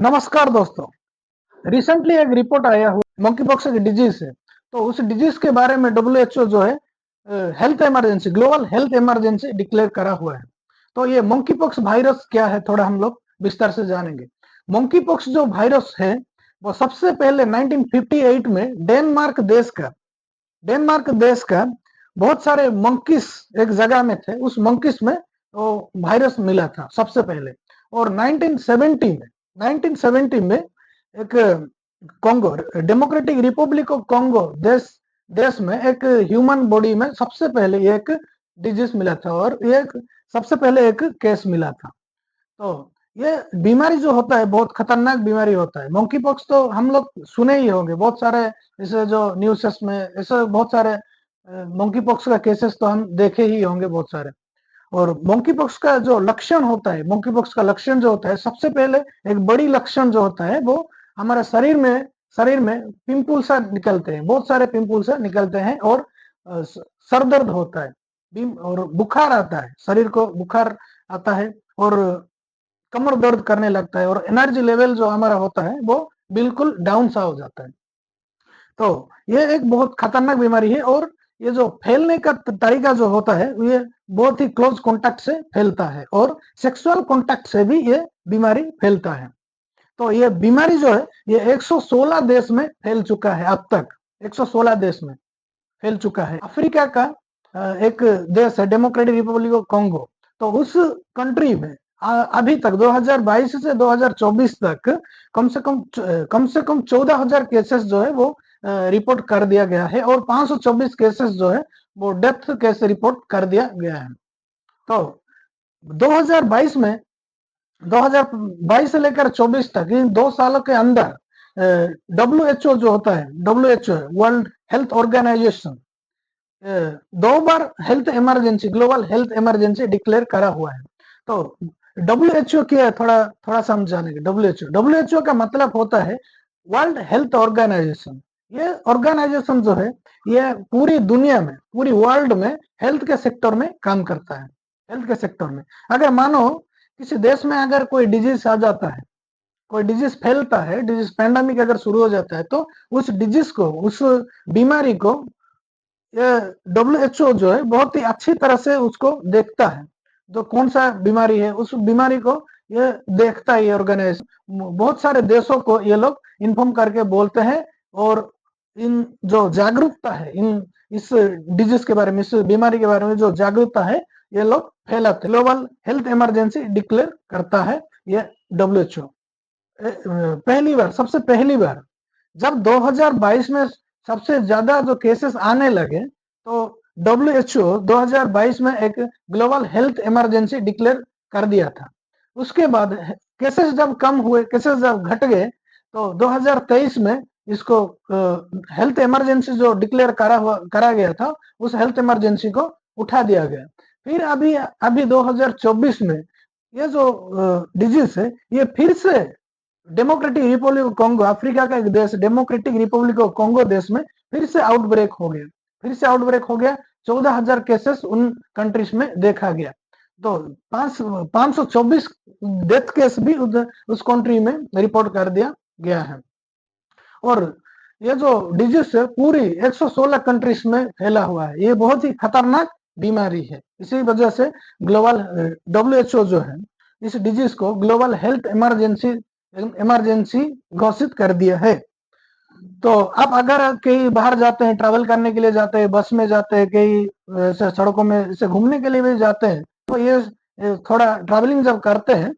नमस्कार दोस्तों। रिसेंटली एक रिपोर्ट आया हुआ मंकी पॉक्स एक डिजीज है। तो उस डिजीज के बारे में डब्ल्यूएचओ जो है health emergency, global health emergency declare करा हुआ है। तो ये मंकी पॉक्स वायरस क्या है, थोड़ा हम लोग विस्तार से जानेंगे। मंकी पॉक्स जो वायरस है वो सबसे पहले 1958 में डेनमार्क देश का बहुत सारे मंकीस एक जगह में थे, उस मंकीस में वो वायरस मिला था सबसे पहले। और 1970 में एक Congo, democratic Republic of Congo देश में एक ह्यूमन बॉडी में सबसे पहले एक डिजीज मिला था और एक सबसे पहले एक केस मिला था। तो ये बीमारी जो होता है बहुत खतरनाक बीमारी होता है। मंकी पॉक्स तो हम लोग सुने ही होंगे, बहुत सारे ऐसे जो न्यूज़ में ऐसे बहुत सारे मंकी पॉक्स का केसेस तो हम देखे ही होंगे बहुत सारे। और मंकी पॉक्स का जो लक्षण होता है, मंकी पॉक्स का लक्षण जो होता है, सबसे पहले एक बड़ी लक्षण जो होता है वो हमारे शरीर में पिंपल सा निकलते हैं, बहुत सारे पिंपल सा निकलते हैं और सर दर्द होता है और बुखार आता है, शरीर को बुखार आता है और कमर दर्द करने लगता है और एनर्जी लेवल जो हमारा होता है वो बिल्कुल डाउन सा हो जाता है। तो ये एक बहुत खतरनाक बीमारी है और ये जो फैलने का तरीका जो होता है ये बहुत ही क्लोज कांटेक्ट से फैलता है और सेक्सुअल कांटेक्ट से भी ये बीमारी फैलता है। तो ये बीमारी जो है ये 116 देश में फैल चुका है, अब तक 116 देश में फैल चुका है। अफ्रीका का एक देश है डेमोक्रेटिक रिपब्लिक ऑफ कॉन्गो, तो उस कंट्री में अभी तक 2022 से 2024 तक कम से कम 14,000 केसेस जो है वो रिपोर्ट कर दिया गया है और 524 केसेस जो है वो डेथ केस रिपोर्ट कर दिया गया है। तो 2022 में 2022 से लेकर 24 तक इन 2 सालों के अंदर डब्ल्यूएचओ जो होता है, डब्ल्यूएचओ वर्ल्ड हेल्थ ऑर्गेनाइजेशन 2 बार health emergency, global health emergency declare करा हुआ है। तो डब्ल्यूएचओ क्या है, थोड़ा थोड़ा समझाने के। डब्ल्यूएचओ का मतलब होता है वर्ल्ड हेल्थ ऑर्गेनाइजेशन। ये ऑर्गेनाइजेशन जो है ये पूरी दुनिया में, पूरी वर्ल्ड में हेल्थ के सेक्टर में काम करता है। हेल्थ के सेक्टर में अगर मानो किसी देश में अगर कोई डिजीज आ जाता है, कोई डिजीज फैलता है, डिजीज पैंडेमिक अगर शुरू हो जाता है, तो उस डिजीज को, उस बीमारी को ये डब्ल्यूएचओ जो है बहुत ही अच्छी तरह से उसको देखता है। जो कौन सा बीमारी है उस बीमारी को ये देखता है। ये ऑर्गेनाइजेशन बहुत सारे देशों को ये लोग इन्फॉर्म करके बोलते हैं और इन जो जागरूकता है, इन इस डिजीज के बारे में, इस बीमारी के बारे में जो जागरूकता है ये लोग फैलाते। ग्लोबल हेल्थ इमरजेंसी डिक्लेयर करता है ये डब्ल्यूएचओ। सबसे पहली बार जब 2022 में सबसे ज्यादा जो केसेस आने लगे तो डब्ल्यूएचओ 2022 में एक ग्लोबल हेल्थ इमरजेंसी डिक्लेयर कर दिया था। उसके बाद केसेस जब कम हुए, केसेस जब घट गए, तो 2023 में इसको हेल्थ इमरजेंसी जो डिक्लेयर करा गया था उस हेल्थ इमरजेंसी को उठा दिया गया। फिर अभी अभी 2024 में ये जो डिजीज है ये फिर से democratic Republic of Congo, Africa का एक देश डेमोक्रेटिक रिपब्लिक ऑफ कॉन्गो देश में फिर से आउटब्रेक हो गया। 14,000 केसेस उन कंट्रीज में देखा गया। तो 524 डेथ केस भी उस कंट्री में रिपोर्ट कर दिया गया है। और ये जो डिजीज है पूरी 116 कंट्रीज में फैला हुआ है। ये बहुत ही खतरनाक बीमारी है। इसी वजह से ग्लोबल डब्ल्यूएचओ जो है इस डिजीज को ग्लोबल हेल्थ इमरजेंसी घोषित कर दिया है। तो अब अगर कहीं बाहर जाते हैं, ट्रैवल करने के लिए जाते हैं, बस में जाते हैं, कहीं ऐसे सड़कों में ऐसे घूमने के लिए भी जाते हैं, तो ये थोड़ा ट्रैवलिंग जब करते हैं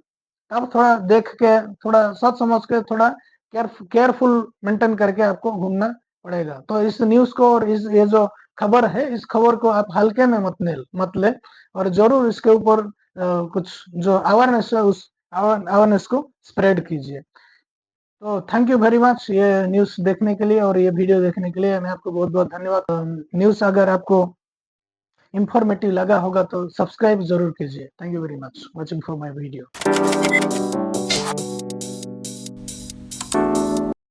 तब थोड़ा देख के, थोड़ा सोच समझ के, थोड़ा केयरफुल मेंटेन करके आपको घूमना पड़ेगा। तो इस न्यूज को और इस ये जो खबर है इस खबर को आप हल्के में मत ले और जरूर इसके ऊपर कुछ जो अवेयरनेस है उस अवेयरनेस को स्प्रेड कीजिए। तो थैंक यू वेरी मच ये न्यूज देखने के लिए और ये वीडियो देखने के लिए। मैं आपको बहुत बहुत धन्यवाद। न्यूज अगर आपको इंफॉर्मेटिव लगा होगा तो सब्सक्राइब जरूर कीजिए। Thank you very much watching for my video.